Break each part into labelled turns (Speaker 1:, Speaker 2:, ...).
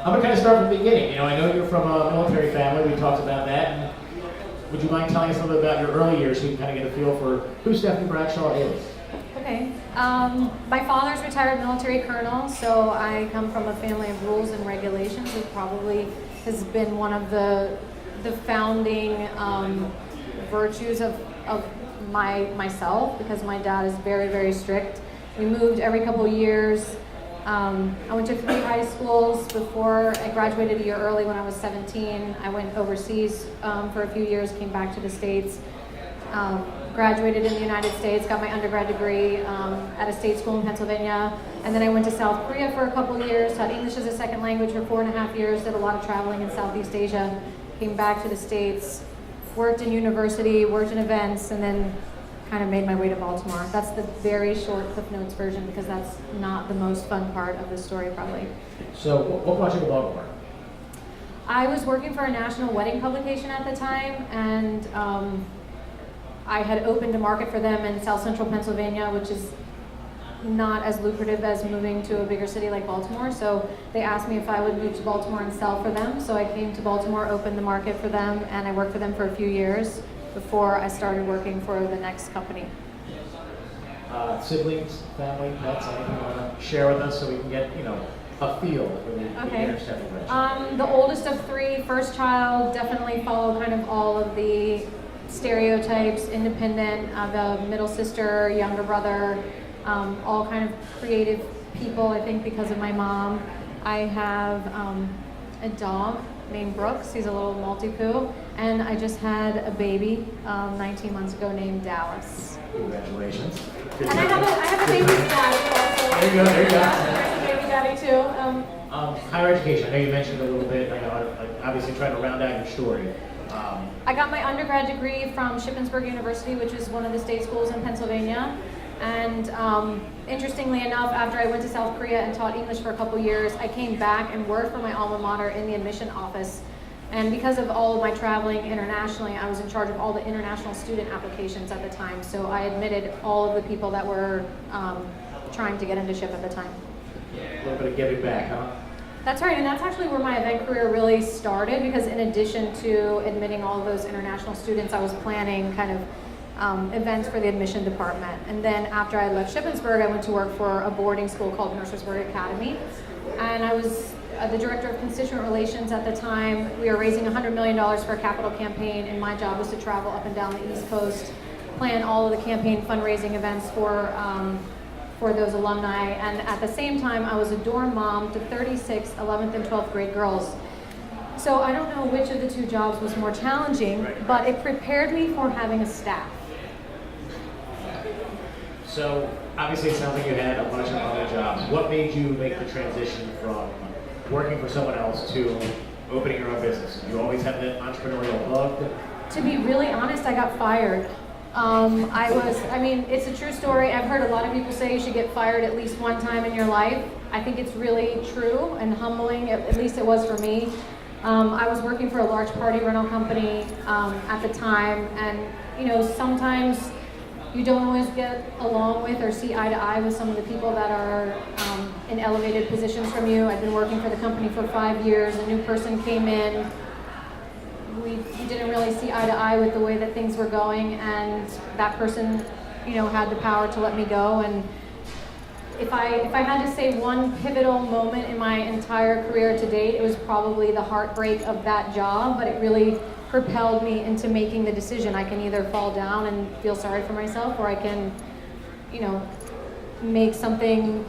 Speaker 1: I'm going to kind of start from the beginning. You know, I know you're from a military family. We talked about that. And would you mind telling us a little bit about your early years so you can kind of get a feel for who Stephanie Bradshaw is?
Speaker 2: Okay. My father's retired military colonel, so I come from a family of rules and regulations. It probably has been one of the founding virtues of myself, because my dad is very, very strict. We moved every couple of years. I went to 3 high schools before I graduated a year early when I was 17. I went overseas for a few years, came back to the States, graduated in the United States, got my undergrad degree at a state school in Pennsylvania, and then I went to South Korea for a couple of years, taught English as a second language for 4.5 years, did a lot of traveling in Southeast Asia, came back to the States, worked in university, worked in events, and then kind of made my way to Baltimore. That's the very short Cliff Notes version, because that's not the most fun part of the story, probably.
Speaker 1: So what brought you to Baltimore?
Speaker 2: I was working for a national wedding publication at the time, and I had opened a market for them in South Central Pennsylvania, which is not as lucrative as moving to a bigger city like Baltimore. So they asked me if I would move to Baltimore and sell for them. So I came to Baltimore, opened the market for them, and I worked for them for a few years before I started working for the next company.
Speaker 1: Siblings, family, pets, anything you want to share with us so we can get, you know, a feel for the inner Stephanie Bradshaw?
Speaker 2: The oldest of 3, first child, definitely followed kind of all of the stereotypes, independent, the middle sister, younger brother, all kind of creative people, I think, because of my mom. I have a dog named Brooks. He's a little Maltipoo. And I just had a baby 19 months ago named Dallas.
Speaker 1: Congratulations.
Speaker 2: And I have a baby daddy also.
Speaker 1: There you go, there you go.
Speaker 2: I have a baby daddy too.
Speaker 1: Higher education, I know you mentioned a little bit, obviously trying to round out your story.
Speaker 2: I got my undergrad degree from Shippensburg University, which is one of the state schools in Pennsylvania. And interestingly enough, after I went to South Korea and taught English for a couple years, I came back and worked for my alma mater in the admission office. And because of all of my traveling internationally, I was in charge of all the international student applications at the time. So I admitted all of the people that were trying to get into SHIP at the time.
Speaker 1: A little bit of giving back, huh?
Speaker 2: That's right, and that's actually where my event career really started, because in addition to admitting all of those international students, I was planning kind of events for the admission department. And then after I left Shippensburg, I went to work for a boarding school called Mercersburg Academy. And I was the director of constituent relations at the time. We were raising $100 million for a capital campaign, and my job was to travel up and down the East Coast, plan all of the campaign fundraising events for those alumni. And at the same time, I was a dorm mom to 36 11th and 12th grade girls. So I don't know which of the 2 jobs was more challenging, but it prepared me for having a staff.
Speaker 1: So obviously it sounds like you had a bunch of other jobs. What made you make the transition from working for someone else to opening your own business? Did you always have that entrepreneurial bug?
Speaker 2: To be really honest, I got fired. It's a true story. I've heard a lot of people say you should get fired at least one time in your life. I think it's really true and humbling, at least it was for me. I was working for a large party rental company at the time, and sometimes you don't always get along with or see eye to eye with some of the people that are in elevated positions from you. I'd been working for the company for 5 years. A new person came in. We didn't really see eye to eye with the way that things were going, and that person, had the power to let me go. And if I had to say one pivotal moment in my entire career to date, it was probably the heartbreak of that job, but it really propelled me into making the decision. I can either fall down and feel sorry for myself, or I can, make something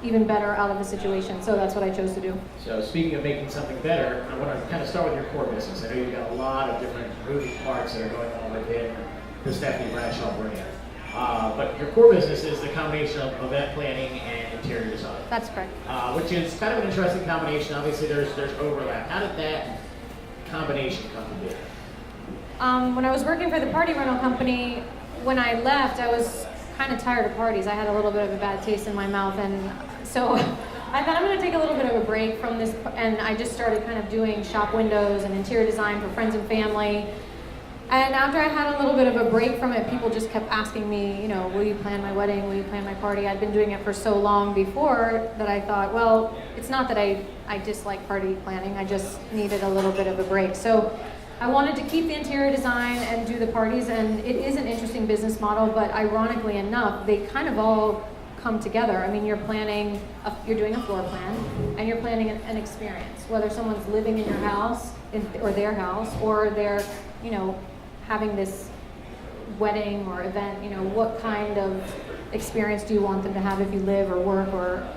Speaker 2: even better out of the situation. So that's what I chose to do.
Speaker 1: So speaking of making something better, I want to kind of start with your core business. I know you've got a lot of different moving parts that are going on within the Stephanie Bradshaw brand. But your core business is the combination of event planning and interior design.
Speaker 2: That's correct.
Speaker 1: Which is kind of an interesting combination. Obviously, there's overlap. How did that combination come to be?
Speaker 2: When I was working for the party rental company, when I left, I was kind of tired of parties. I had a little bit of a bad taste in my mouth, and so I thought I'm going to take a little bit of a break from this, and I just started kind of doing shop windows and interior design for friends and family. And after I had a little bit of a break from it, people just kept asking me, will you plan my wedding? Will you plan my party? I'd been doing it for so long before that I thought, well, it's not that I dislike party planning, I just needed a little bit of a break. So I wanted to keep the interior design and do the parties, and it is an interesting business model, but ironically enough, they kind of all come together. I mean, you're doing a floor plan, and you're planning an experience, whether someone's living in your house, or their house, or they're, having this wedding or event, what kind of experience do you want them to have if you live or work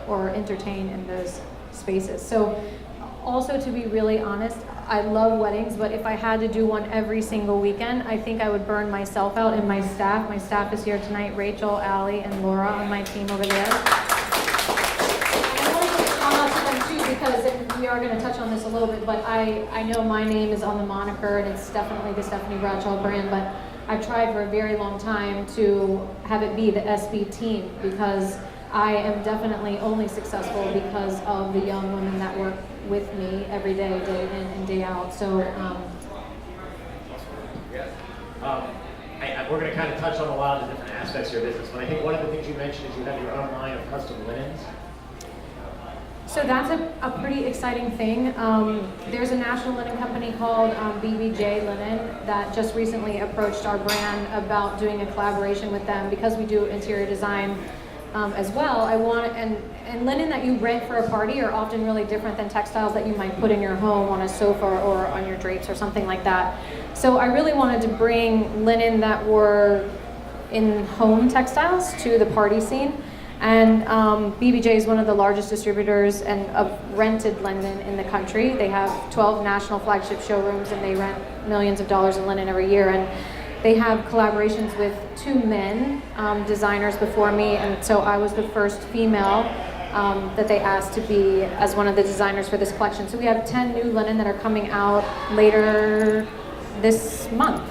Speaker 2: or entertain in those spaces. So also, to be really honest, I love weddings, but if I had to do one every single weekend, I think I would burn myself out and my staff. My staff is here tonight, Rachel, Allie, and Laura on my team over there. I want to shout out to them too, because we are going to touch on this a little bit, but I know my name is on the moniker, and it's definitely the Stephanie Bradshaw brand, but I've tried for a very long time to have it be the SB team, because I am definitely only successful because of the young women that work with me every day, day in and day out. So,
Speaker 1: we're going to kind of touch on a lot of the different aspects of your business, but I think one of the things you mentioned is you have your own line of custom linens.
Speaker 2: So that's a pretty exciting thing. There's a national linen company called BBJ Linen that just recently approached our brand about doing a collaboration with them, because we do interior design as well. And linen that you rent for a party are often really different than textiles that you might put in your home on a sofa or on your drapes or something like that. So I really wanted to bring linen that were in home textiles to the party scene. And BBJ is one of the largest distributors of rented linen in the country. They have 12 national flagship showrooms, and they rent millions of dollars in linen every year. And they have collaborations with 2 men designers before me, and so I was the first female that they asked to be as one of the designers for this collection. So we have 10 new linen that are coming out later this month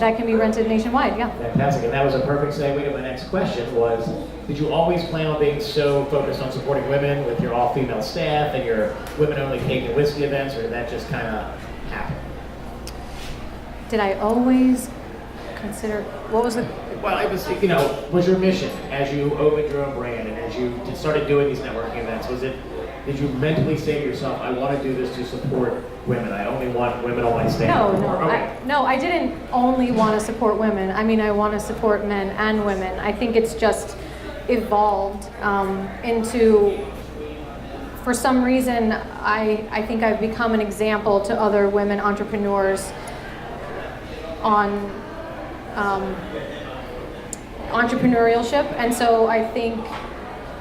Speaker 2: that can be rented nationwide. Yeah.
Speaker 1: Fantastic, and that was a perfect segue to my next question was, did you always plan on being so focused on supporting women with your all-female staff and your women-only cake and whiskey events, or did that just kind of happen?
Speaker 2: Did I always consider, what was the?
Speaker 1: Well, it was, was your mission as you opened your own brand and as you started doing these networking events, did you mentally say to yourself, I want to do this to support women, I only want women on my staff?
Speaker 2: I didn't only want to support women. I mean, I want to support men and women. I think it's just evolved into, for some reason, I think I've become an example to other women entrepreneurs on entrepreneurship, and so I think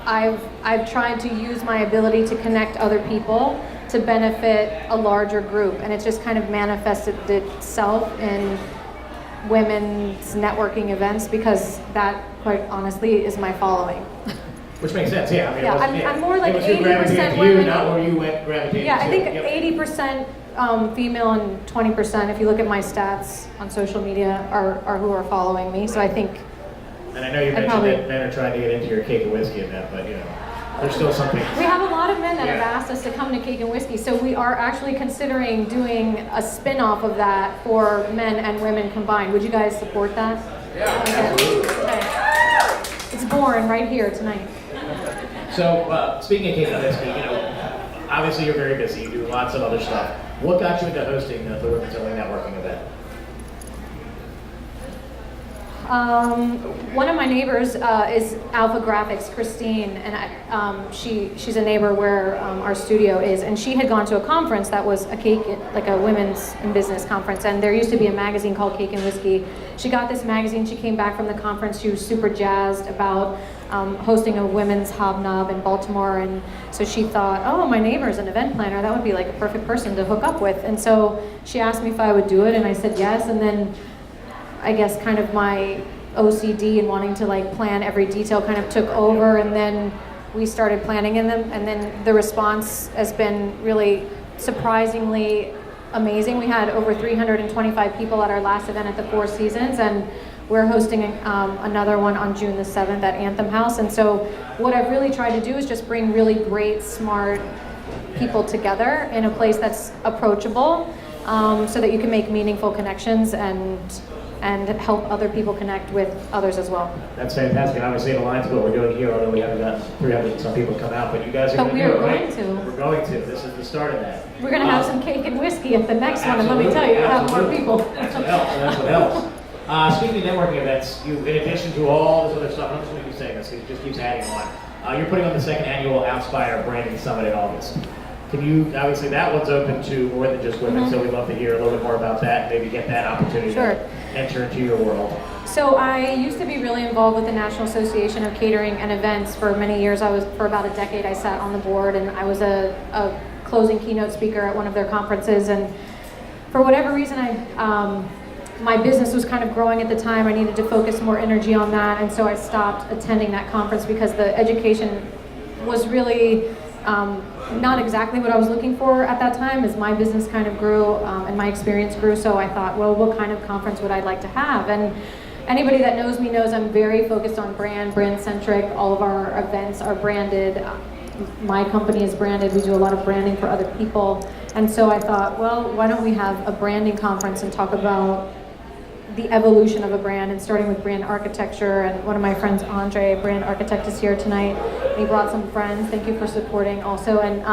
Speaker 2: I've tried to use my ability to connect other people to benefit a larger group, and it's just kind of manifested itself in women's networking events, because that, quite honestly, is my following.
Speaker 1: Which makes sense, yeah. I mean,
Speaker 2: I'm more like 80%
Speaker 1: women.
Speaker 2: women.
Speaker 1: Not where you went gravitating
Speaker 2: Yeah, I think
Speaker 1: to.
Speaker 2: 80% female and 20%, if you look at my stats on social media, are who are following me. So I think.
Speaker 1: And I know you mentioned that men are trying to get into your cake and whiskey event, but there's still something.
Speaker 2: We have a lot of men that have asked us to come to Cake and Whiskey, so we are actually considering doing a spin-off of that for men and women combined. Would you guys support that?
Speaker 1: Yeah,
Speaker 2: absolutely. Okay. It's born right here tonight.
Speaker 1: So, speaking of Cake and Whiskey, obviously you're very busy. You do lots of other stuff. What got you into hosting the Women's Only Networking event?
Speaker 2: One of my neighbors is Alpha Graphics, Christine, and she's a neighbor where our studio is, and she had gone to a conference that was a women's in business conference, and there used to be a magazine called Cake and Whiskey. She got this magazine, she came back from the conference, she was super jazzed about hosting a women's hobnob in Baltimore, and so she thought, oh, my neighbor's an event planner, that would be like a perfect person to hook up with, and so she asked me if I would do it, and I said yes, and then I guess kind of my OCD and wanting to plan every detail kind of took over, and then we started planning in them, and then the response has been really surprisingly amazing. We had over 325 people at our last event at the Four Seasons, and we're hosting another one on June the 7th at Anthem House. And so what I've really tried to do is just bring really great, smart people together in a place that's approachable. so that you can make meaningful connections and help other people connect with others as well.
Speaker 1: That's fantastic. Obviously, it aligns with what we're doing here, although we haven't got 300 and some people come out, but you guys are going to do it, right? We're going to. This is the start of that.
Speaker 2: We're going to have some cake and whiskey at the next one, and let me tell you, we'll have more people.
Speaker 1: That's what helps. That's what helps. Speaking of networking events, you, in addition to all this other stuff, I'm just going to keep saying this because it just keeps adding on. You're putting on the second annual Outspire Branding Summit in August. Can you, obviously that one's open to more than just women, so we'd love to hear a little bit more about that, maybe get that opportunity to enter into your world.
Speaker 2: So I used to be really involved with the National Association of Catering and Events for many years. For about a decade, I sat on the board, and I was a closing keynote speaker at one of their conferences, and for whatever reason, my business was kind of growing at the time. I needed to focus more energy on that, and so I stopped attending that conference because the education was really not exactly what I was looking for at that time as my business kind of grew and my experience grew. So I thought, well, what kind of conference would I like to have? And anybody that knows me knows I'm very focused on brand centric. All of our events are branded. My company is branded. We do a lot of branding for other people. And so I thought, well, why don't we have a branding conference and talk about the evolution of a brand, and starting with brand architecture. And one of my friends, Andre, brand architect, is here tonight. He brought some friends. Thank you for supporting also. And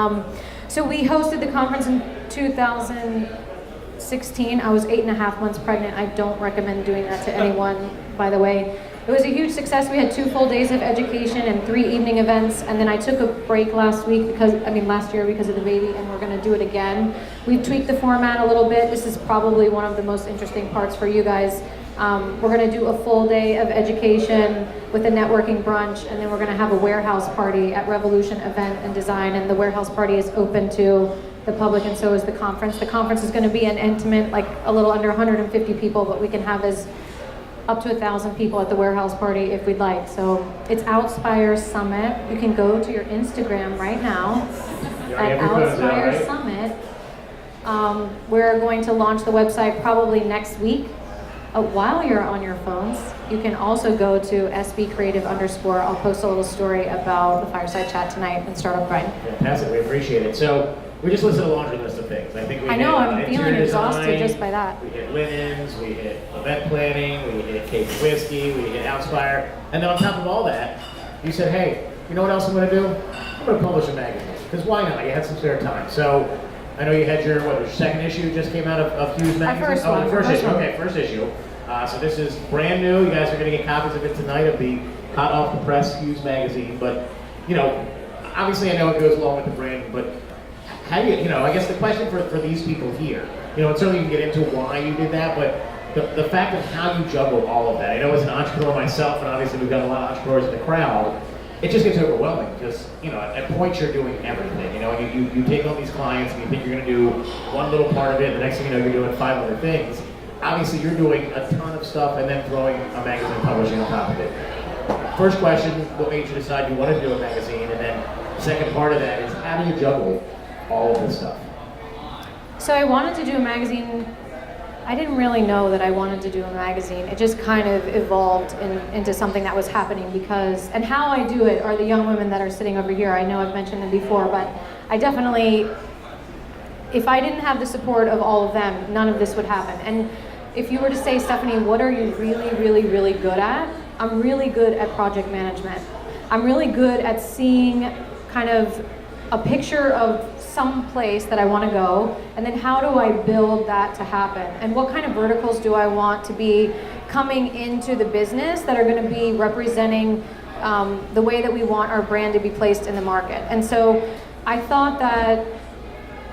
Speaker 2: so we hosted the conference in 2016. I was 8.5 months pregnant. I don't recommend doing that to anyone, by the way. It was a huge success. We had 2 full days of education and 3 evening events, and then I took a break last year because of the baby, and we're going to do it again. We've tweaked the format a little bit. This is probably one of the most interesting parts for you guys. We're going to do a full day of education with a networking brunch, and then we're going to have a warehouse party at Revolution Event and Design, and the warehouse party is open to the public, and so is the conference. The conference is going to be an intimate, like a little under 150 people, but we can have up to 1,000 people at the warehouse party if we'd like. So it's Outspire Summit. You can go to your Instagram right now at Outspire Summit. We're going to launch the website probably next week. While you're on your phones, you can also go to @sbcreative_. I'll post a little story about the fireside chat tonight and Startup Grind.
Speaker 1: Fantastic, we appreciate it. So we just listed a laundry list of things. I think
Speaker 2: I'm feeling exhausted just by that.
Speaker 1: We hit linens, we hit event planning, we hit cake and whiskey, we hit Outspire, and then on top of all that, you said, hey, you know what else I'm going to do? I'm going to publish a magazine, because why not? You had some spare time. So I know you had your second issue just came out of Hughes magazine.
Speaker 2: The first issue.
Speaker 1: Okay, first issue. So this is brand new. You guys are going to get copies of it tonight of the hot off the press Hughes magazine. But obviously I know it goes along with the brand, but how do I guess the question for these people here, and certainly you can get into why you did that, but the fact of how you juggle all of that. I know as an entrepreneur myself, and obviously we've got a lot of entrepreneurs in the crowd, it just gets overwhelming because, at points you're doing everything, you take on these clients and you think you're going to do one little part of it, the next thing you know, you're doing 5 other things. Obviously you're doing a ton of stuff and then throwing a magazine publishing on top of it. First question, what made you decide you wanted to do a magazine? And then second part of that is, how do you juggle all of this stuff?
Speaker 2: So I wanted to do a magazine. I didn't really know that I wanted to do a magazine. It just kind of evolved into something that was happening and how I do it are the young women that are sitting over here. I know I've mentioned them before, but I definitely, if I didn't have the support of all of them, none of this would happen. And if you were to say, Stephanie, what are you really, really, really good at? I'm really good at project management. I'm really good at seeing kind of a picture of some place that I want to go, and then how do I build that to happen? And what kind of verticals do I want to be coming into the business that are going to be representing the way that we want our brand to be placed in the market? And so I thought that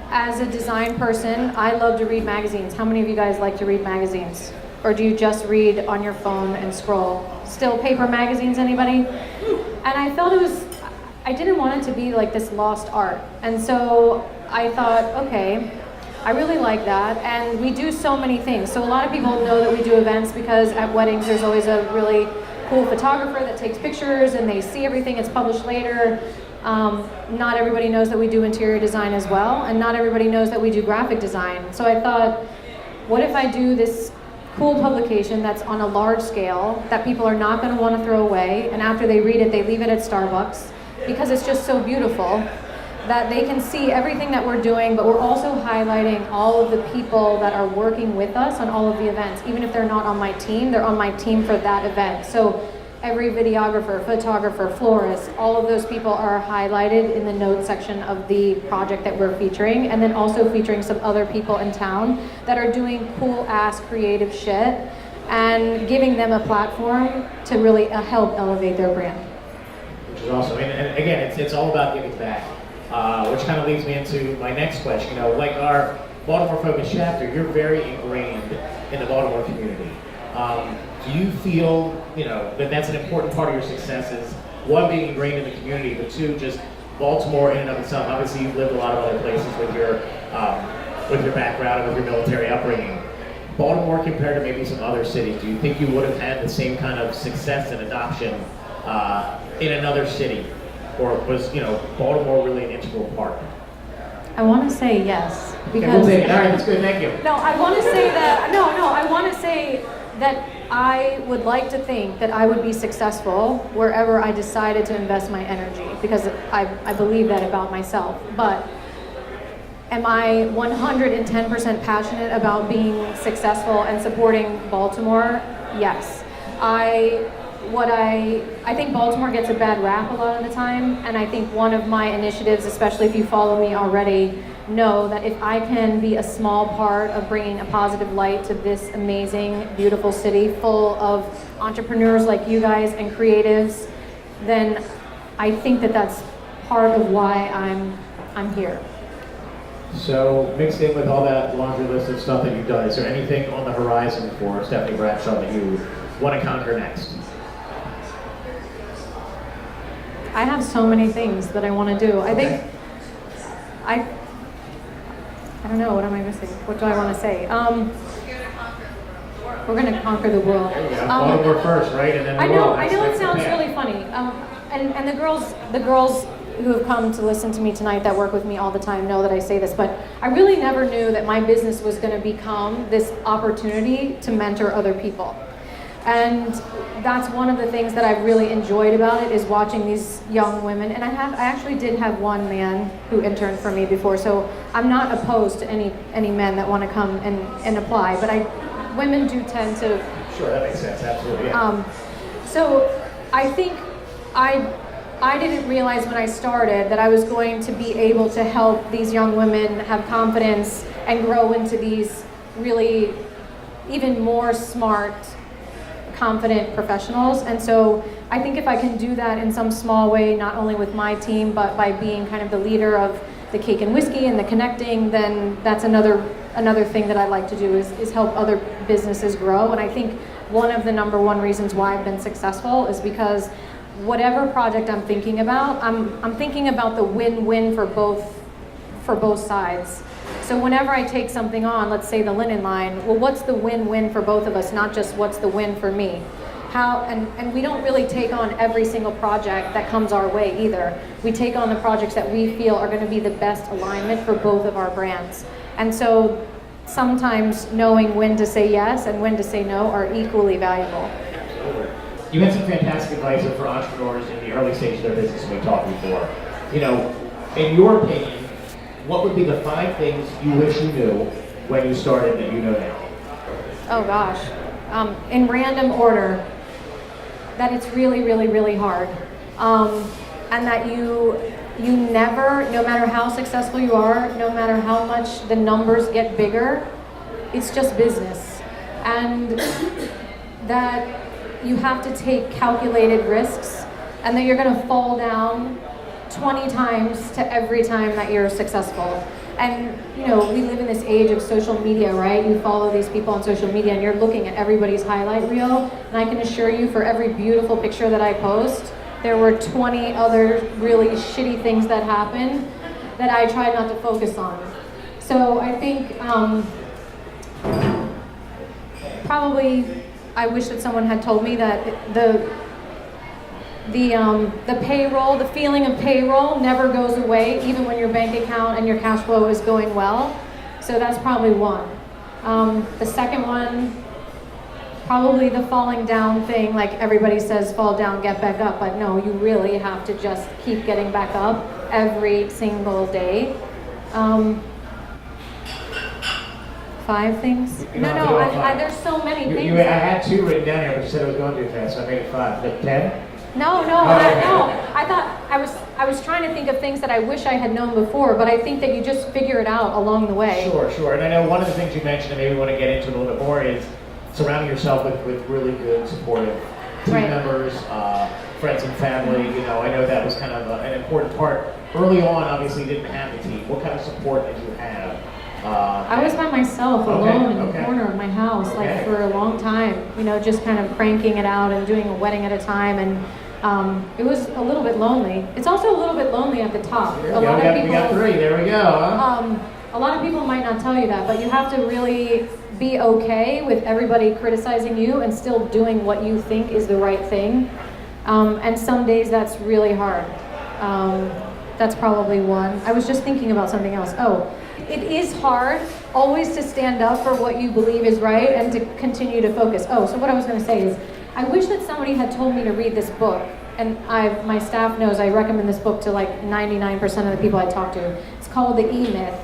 Speaker 2: as a design person, I love to read magazines. How many of you guys like to read magazines? Or do you just read on your phone and scroll? Still paper magazines, anybody? And I felt I didn't want it to be like this lost art. And so I thought, okay, I really like that. And we do so many things. So a lot of people know that we do events because at weddings there's always a really cool photographer that takes pictures and they see everything, it's published later. Not everybody knows that we do interior design as well, and not everybody knows that we do graphic design. So I thought, what if I do this cool publication that's on a large scale that people are not going to want to throw away, and after they read it, they leave it at Starbucks because it's just so beautiful. that they can see everything that we're doing, but we're also highlighting all of the people that are working with us on all of the events. Even if they're not on my team, they're on my team for that event. So every videographer, photographer, florist, all of those people are highlighted in the notes section of the project that we're featuring, and then also featuring some other people in town that are doing cool ass creative shit and giving them a platform to really help elevate their brand.
Speaker 1: Which is awesome. And again, it's all about giving back. Which kind of leads me into my next question. You know, like our Baltimore-focused chapter, you're very ingrained in the Baltimore community. Do you feel, you know, that that's an important part of your success is, one, being ingrained in the community, but two, just Baltimore in and of itself? Obviously, you've lived a lot of other places with your background and with your military upbringing. Baltimore compared to maybe some other cities, do you think you would have had the same kind of success and adoption in another city? Or was, you know, Baltimore really an integral part?
Speaker 2: I want to say yes.
Speaker 1: Because we'll take it. All right, that's good. Thank you.
Speaker 2: No, I want to say that. I want to say that I would like to think that I would be successful wherever I decided to invest my energy, because I believe that about myself. But am I 110% passionate about being successful and supporting Baltimore? Yes. I think Baltimore gets a bad rap a lot of the time, and I think one of my initiatives, especially if you follow me already, know that if I can be a small part of bringing a positive light to this amazing, beautiful city full of entrepreneurs like you guys and creatives, then I think that that's part of why I'm here.
Speaker 1: So mixed in with all that laundry list of stuff that you've done, is there anything on the horizon for Stephanie Bradshaw that you want to conquer next?
Speaker 2: I have so many things that I want to do. I think I don't know, what am I missing? What do I want to say? We're going to conquer the world.
Speaker 1: There you go. Baltimore first, right? And then the
Speaker 2: I know,
Speaker 1: world.
Speaker 2: I know it sounds really funny. And the girls who have come to listen to me tonight that work with me all the time know that I say this, but I really never knew that my business was going to become this opportunity to mentor other people. And that's one of the things that I've really enjoyed about it, is watching these young women. And I actually did have one man who interned for me before, so I'm not opposed to any men that want to come and apply. But women do tend to.
Speaker 1: Sure, that makes sense. Absolutely. Yeah.
Speaker 2: So I think I didn't realize when I started that I was going to be able to help these young women have confidence and grow into these really even more smart, confident professionals. And so I think if I can do that in some small way, not only with my team, but by being kind of the leader of the cake and whiskey and the connecting, then that's another thing that I like to do is help other businesses grow. And I think one of the number one reasons why I've been successful is because whatever project I'm thinking about, I'm thinking about the win-win for both sides. So whenever I take something on, let's say the linen line, well, what's the win-win for both of us, not just what's the win for me? And we don't really take on every single project that comes our way either. We take on the projects that we feel are going to be the best alignment for both of our brands. And so sometimes knowing when to say yes and when to say no are equally valuable.
Speaker 1: Absolutely. You had some fantastic advice for entrepreneurs in the early stage of their business when we talked before. You know, in your opinion, what would be the 5 things you wish you knew when you started that you know now?
Speaker 2: Oh gosh, in random order, that it's really, really, really hard. And that you never, no matter how successful you are, no matter how much the numbers get bigger, it's just business. And that you have to take calculated risks, and that you're gonna fall down 20 times to every time that you're successful. And you know, we live in this age of social media, right? You follow these people on social media and you're looking at everybody's highlight reel, and I can assure you, for every beautiful picture that I post, there were 20 other really shitty things that happened that I tried not to focus on. So I think probably I wish that someone had told me that the payroll, the feeling of payroll never goes away, even when your bank account and your cash flow is going well. So that's probably one. The second one, probably the falling down thing. Like everybody says, fall down, get back up. But no, you really have to just keep getting back up. every single day. 5 things? No, there's so many things.
Speaker 1: I had 2 written down here, but you said it was going too fast, so I made it 5. 10?
Speaker 2: No. I thought I was trying to think of things that I wish I had known before, but I think that you just figure it out along the way.
Speaker 1: Sure. And I know one of the things you mentioned, and maybe we want to get into it a little bit more, is surrounding yourself with really good, supportive team members, friends and family. You know, I know that was kind of an important part. Early on, obviously, you didn't have the team. What kind of support did you have?
Speaker 2: I was by myself, alone in the corner of my house, like for a long time. You know, just kind of cranking it out and doing a wedding at a time, and it was a little bit lonely. It's also a little bit lonely at the top.
Speaker 1: We got 3. There we go. Huh?
Speaker 2: A lot of people might not tell you that, but you have to really be okay with everybody criticizing you and still doing what you think is the right thing. And some days that's really hard. That's probably one. I was just thinking about something else. It is hard always to stand up for what you believe is right and to continue to focus. So what I was going to say is, I wish that somebody had told me to read this book. And my staff knows I recommend this book to like 99% of the people I talk to. It's called The E-Myth,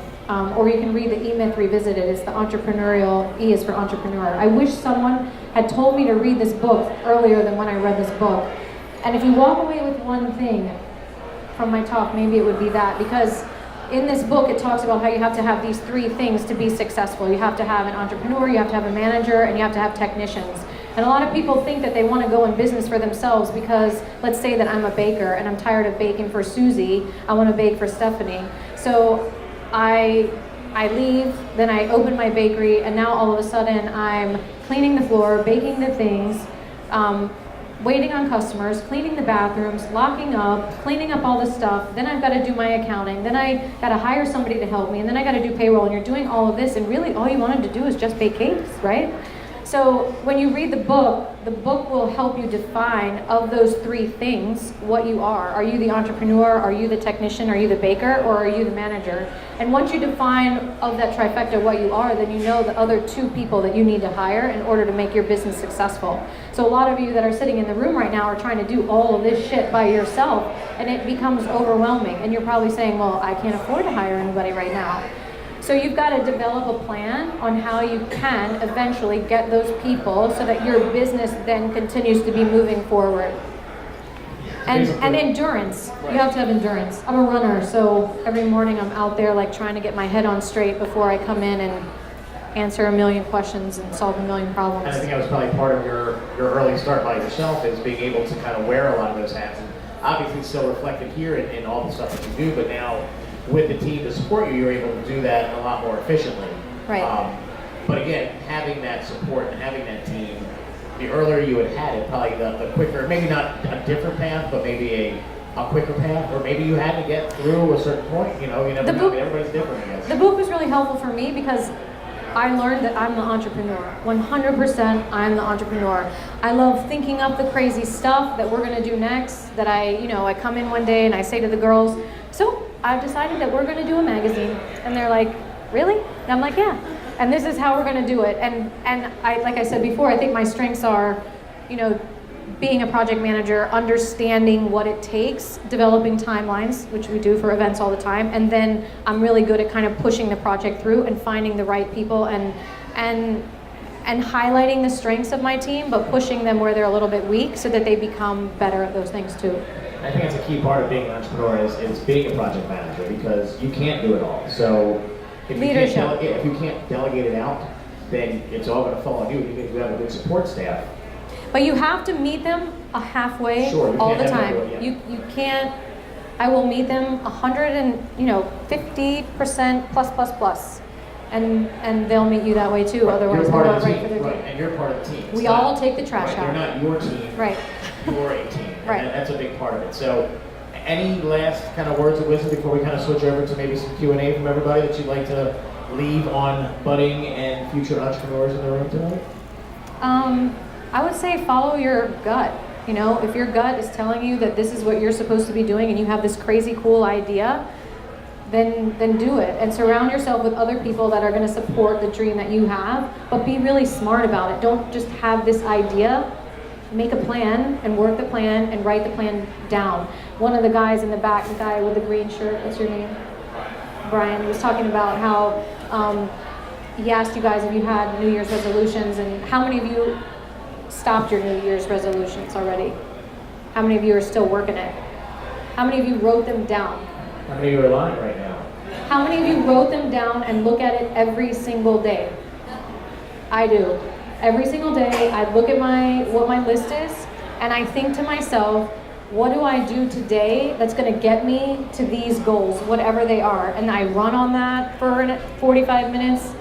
Speaker 2: or you can read The E-Myth Revisited. It's the entrepreneurial, E is for entrepreneur. I wish someone had told me to read this book earlier than when I read this book. And if you walk away with one thing from my talk, maybe it would be that, because in this book, it talks about how you have to have these 3 things to be successful. You have to have an entrepreneur, you have to have a manager, and you have to have technicians. And a lot of people think that they want to go in business for themselves because, let's say that I'm a baker and I'm tired of baking for Susie, I want to bake for Stephanie. So I leave, then I open my bakery, and now all of a sudden I'm cleaning the floor, baking the things, waiting on customers, cleaning the bathrooms, locking up, cleaning up all the stuff. Then I've got to do my accounting. Then I got to hire somebody to help me. And then I got to do payroll. And you're doing all of this, and really all you wanted to do is just bake cakes, right? So when you read the book will help you define, of those 3 things, what you are. Are you the entrepreneur? Are you the technician? Are you the baker? Or are you the manager? And once you define of that trifecta what you are, then you know the other 2 people that you need to hire in order to make your business successful. So a lot of you that are sitting in the room right now are trying to do all of this shit by yourself, and it becomes overwhelming. And you're probably saying, well, I can't afford to hire anybody right now. So you've got to develop a plan on how you can eventually get those people so that your business then continues to be moving forward. And endurance. You have to have endurance. I'm a runner, so every morning I'm out there like trying to get my head on straight before I come in and answer a million questions and solve a million problems.
Speaker 1: And I think that was probably part of your early start by yourself, is being able to kind of wear a lot of those hats. And obviously still reflected here in all the stuff that you do, but now with the team to support you, you're able to do that a lot more efficiently.
Speaker 2: Right.
Speaker 1: But again, having that support and having that team, the earlier you had had it, probably the quicker, maybe not a different path, but maybe a quicker path, or maybe you had to get through a certain point, you never know, everybody's different, I guess.
Speaker 2: The book was really helpful for me because I learned that I'm the entrepreneur. 100% I'm the entrepreneur. I love thinking up the crazy stuff that we're going to do next, that I come in one day and I say to the girls, so I've decided that we're going to do a magazine. And they're like, really? And I'm like, yeah. And this is how we're going to do it. And I, like I said before, I think my strengths are, being a project manager, understanding what it takes, developing timelines, which we do for events all the time. And then I'm really good at kind of pushing the project through and finding the right people and highlighting the strengths of my team, but pushing them where they're a little bit weak so that they become better at those things too.
Speaker 1: I think that's a key part of being an entrepreneur is being a project manager, because you can't do it all. So if you can't delegate it out, then it's all going to fall on you, even if you have a good support staff.
Speaker 2: But you have to meet them halfway all the time. You can't. I will meet them 150% plus, and they'll meet you that way too.
Speaker 1: Right.
Speaker 2: Otherwise, they're not right for their team.
Speaker 1: And you're part of the team.
Speaker 2: We all take the trash out.
Speaker 1: They're not your team.
Speaker 2: Right.
Speaker 1: You're a team.
Speaker 2: Right.
Speaker 1: And that's a big part of it. So, any last kind of words of wisdom before we kind of switch over to maybe some Q&A from everybody that you'd like to leave on budding and future entrepreneurs in the room tonight?
Speaker 2: I would say follow your gut. If your gut is telling you that this is what you're supposed to be doing and you have this crazy cool idea, then do it. And surround yourself with other people that are going to support the dream that you have, but be really smart about it. Don't just have this idea. Make a plan and work the plan and write the plan down. one of the guys in the back, the guy with the green shirt, what's your name? Brian was talking about how he asked you guys if you had New Year's resolutions, and how many of you stopped your New Year's resolutions already? How many of you are still working it? How many of you wrote them down?
Speaker 1: How many of you are lying right now?
Speaker 2: How many of you wrote them down and look at it every single day? I do. Every single day, I look at what my list is, and I think to myself, what do I do today that's going to get me to these goals, whatever they are? And I run on that for 45 minutes,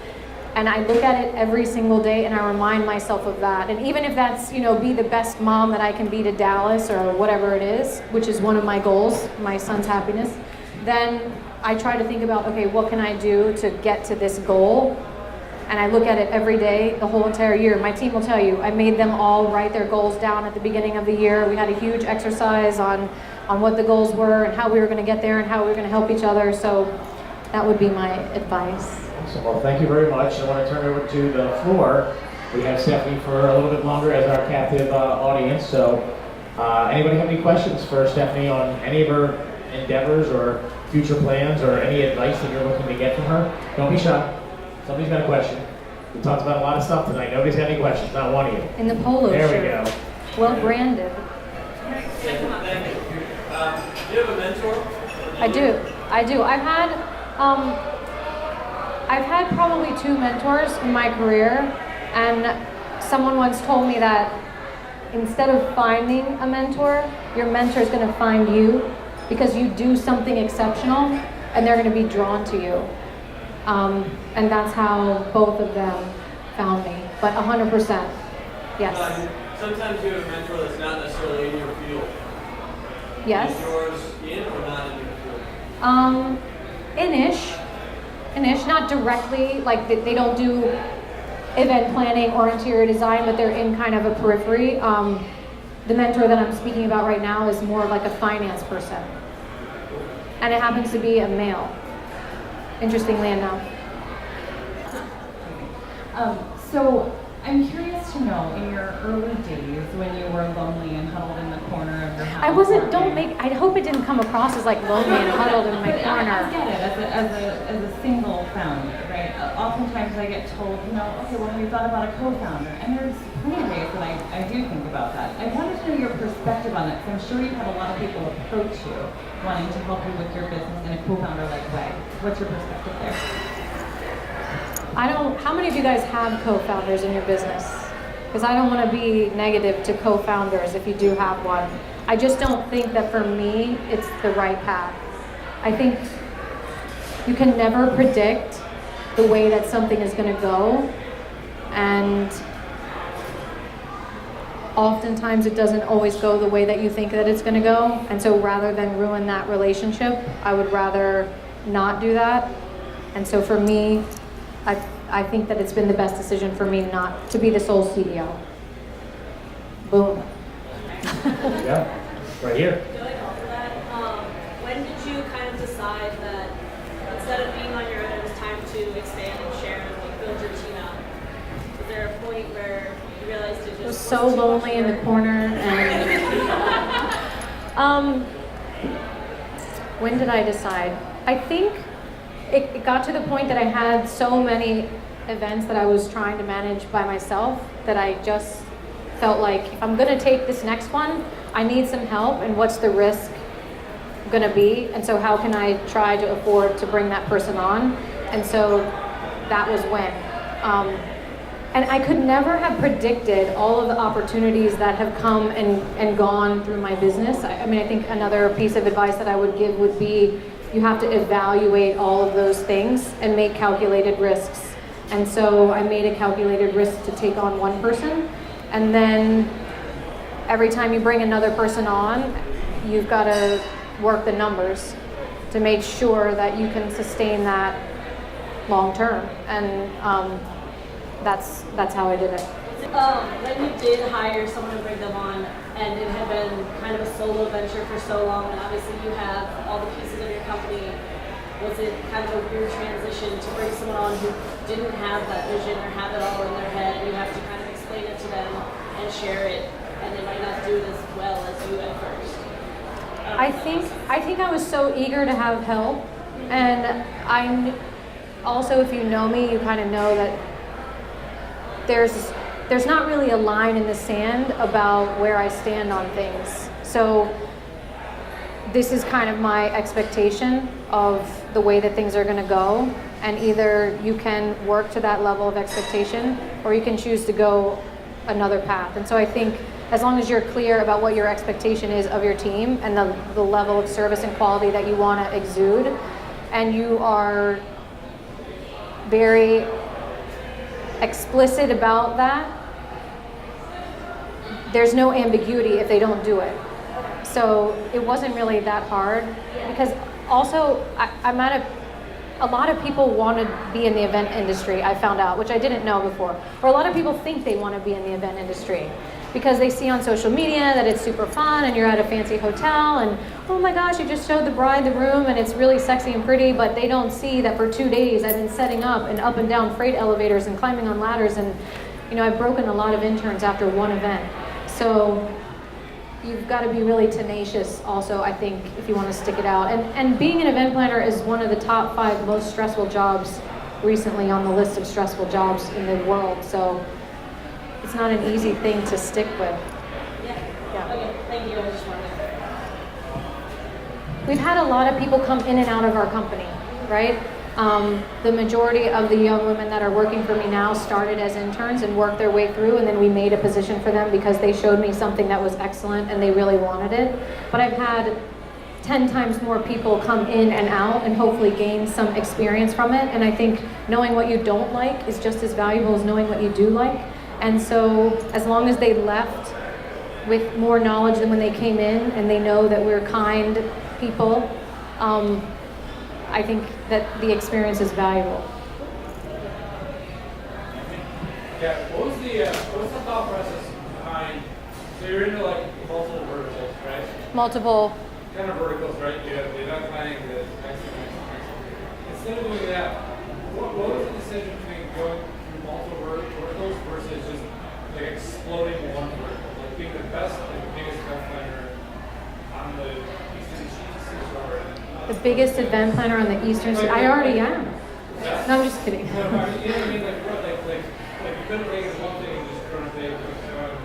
Speaker 2: and I look at it every single day, and I remind myself of that. And even if that's, be the best mom that I can be to Dallas or whatever it is, which is one of my goals, my son's happiness, then I try to think about, okay, what can I do to get to this goal? And I look at it every day, the whole entire year. My team will tell you, I made them all write their goals down at the beginning of the year. We had a huge exercise on what the goals were and how we were going to get there and how we were going to help each other. So that would be my advice.
Speaker 1: Awesome. Well, thank you very much. I want to turn over to the floor. We have Stephanie for a little bit longer as our captive audience. So anybody have any questions for Stephanie on any of her endeavors or future plans or any advice that you're looking to get from her? Don't be shy. Somebody's got a question. We talked about a lot of stuff tonight. Nobody's got any questions. Not one of you.
Speaker 2: In the polo
Speaker 1: there
Speaker 2: shirt.
Speaker 1: There we go.
Speaker 2: Well branded.
Speaker 3: Thank you. Do you have a mentor?
Speaker 2: I do. I've had probably 2 mentors in my career, and someone once told me that instead of finding a mentor, your mentor is going to find you because you do something exceptional, and they're going to be drawn to you. And that's how both of them found me. But 100%, yes.
Speaker 3: Sometimes you have a mentor that's not necessarily in your field.
Speaker 2: Yes.
Speaker 3: Is yours in or not in your field?
Speaker 2: Inish, not directly, like they don't do event planning or interior design, but they're in kind of a periphery. The mentor that I'm speaking about right now is more like a finance person. And it happens to be a male, interestingly enough.
Speaker 4: So I'm curious to know, in your early days when you were lonely and huddled in the corner of your house.
Speaker 2: I hope it didn't come across as like lonely and huddled in my corner.
Speaker 4: I get it, as a single founder, right? Oftentimes I get told, okay, well, have you thought about a co-founder? And there's plenty of ways that I do think about that. I wanted to know your perspective on it, because I'm sure you've had a lot of people approach you wanting to help you with your business in a co-founder-like way. What's your perspective there?
Speaker 2: How many of you guys have co-founders in your business? Because I don't want to be negative to co-founders if you do have one. I just don't think that for me, it's the right path. I think you can never predict the way that something is going to go. And oftentimes it doesn't always go the way that you think that it's going to go. And so rather than ruin that relationship, I would rather not do that. And so for me, I think that it's been the best decision for me not to be the sole CEO. Boom.
Speaker 1: Yeah, right here.
Speaker 5: Going off of that, when did you kind of decide that instead of being on your own, it was time to expand and share and build your team out? Was there a point where you realized it just
Speaker 2: was so lonely in the corner? And when did I decide? I think it got to the point that I had so many events that I was trying to manage by myself that I just felt like if I'm going to take this next one, I need some help, and what's the risk going to be? And so how can I try to afford to bring that person on? And so that was when. And I could never have predicted all of the opportunities that have come and gone through my business. I think another piece of advice that I would give would be you have to evaluate all of those things and make calculated risks. And so I made a calculated risk to take on one person. And then every time you bring another person on, you've got to work the numbers to make sure that you can sustain that long term. And that's how I did it.
Speaker 5: When you did hire someone to bring them on, and it had been kind of a solo venture for so long, and obviously you have all the pieces of your company, was it kind of a weird transition to bring someone on who didn't have that vision or have it all in their head, and you have to kind of explain it to them and share it, and they might not do it as well as you at first?
Speaker 2: I think I was so eager to have help, and also, if you know me, you kind of know that there's not really a line in the sand about where I stand on things. So this is kind of my expectation of the way that things are going to go, and either you can work to that level of expectation or you can choose to go another path. And so I think as long as you're clear about what your expectation is of your team and the level of service and quality that you want to exude, and you are very explicit about that, there's no ambiguity if they don't do it. So it wasn't really that hard, because also I'm at a lot of people want to be in the event industry, I found out, which I didn't know before. Or a lot of people think they want to be in the event industry because they see on social media that it's super fun and you're at a fancy hotel and, oh my gosh, you just showed the bride the room and it's really sexy and pretty, but they don't see that for 2 days I've been setting up and down freight elevators and climbing on ladders, and I've broken a lot of interns after one event. So you've got to be really tenacious also, I think, if you want to stick it out. And being an event planner is one of the top 5 most stressful jobs recently on the list of stressful jobs in the world. So it's not an easy thing to stick with.
Speaker 5: Yeah. Okay, thank you. I just wanted to.
Speaker 2: We've had a lot of people come in and out of our company, right? The majority of the young women that are working for me now started as interns and worked their way through, and then we made a position for them because they showed me something that was excellent and they really wanted it. But I've had 10 times more people come in and out and hopefully gain some experience from it. And I think knowing what you don't like is just as valuable as knowing what you do like. And so as long as they left with more knowledge than when they came in, and they know that we're kind people, I think that the experience is valuable.
Speaker 3: Yeah, what was the thought process behind, so you're into like multiple verticals, right?
Speaker 2: Multiple.
Speaker 3: Kind of verticals, right? You have the event planning, the instead of doing that, what was the decision between going through multiple verticals versus just like exploding one vertical? Like being the best and biggest event planner on the Eastern Seaboard.
Speaker 2: The biggest event planner on the Eastern Seaboard. I already am. No, I'm just kidding.
Speaker 3: You know what I mean? Like you couldn't make it one thing and just run a big.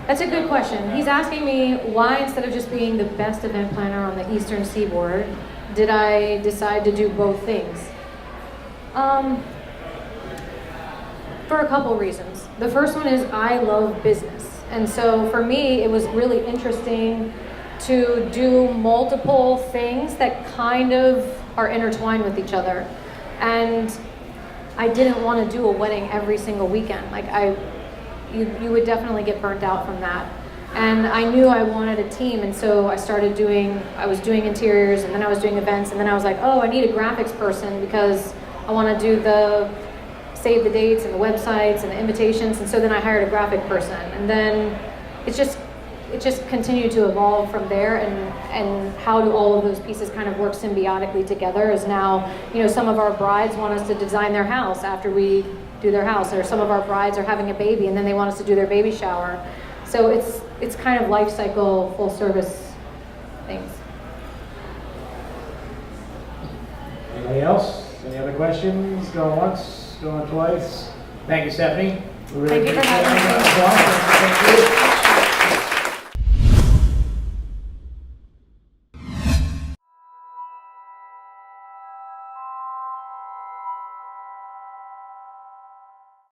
Speaker 2: That's a good question. He's asking me why, instead of just being the best event planner on the Eastern Seaboard, did I decide to do both things? For a couple reasons. The first one is I love business. And so for me, it was really interesting to do multiple things that kind of are intertwined with each other. And I didn't want to do a wedding every single weekend. Like you would definitely get burnt out from that. And I knew I wanted a team, and so I was doing interiors, and then I was doing events, and then I was like, oh, I need a graphics person because I want to do the save the dates and the websites and the invitations, and so then I hired a graphic person. And then it just continued to evolve from there, and how do all of those pieces kind of work symbiotically together is now, some of our brides want us to design their house after we do their house, or some of our brides are having a baby and then they want us to do their baby shower. So it's kind of life cycle, full service things.
Speaker 1: Anybody else? Any other questions? Going once, going twice? Thank you, Stephanie. We really
Speaker 2: Thank you for
Speaker 1: appreciate
Speaker 2: having me.
Speaker 1: it.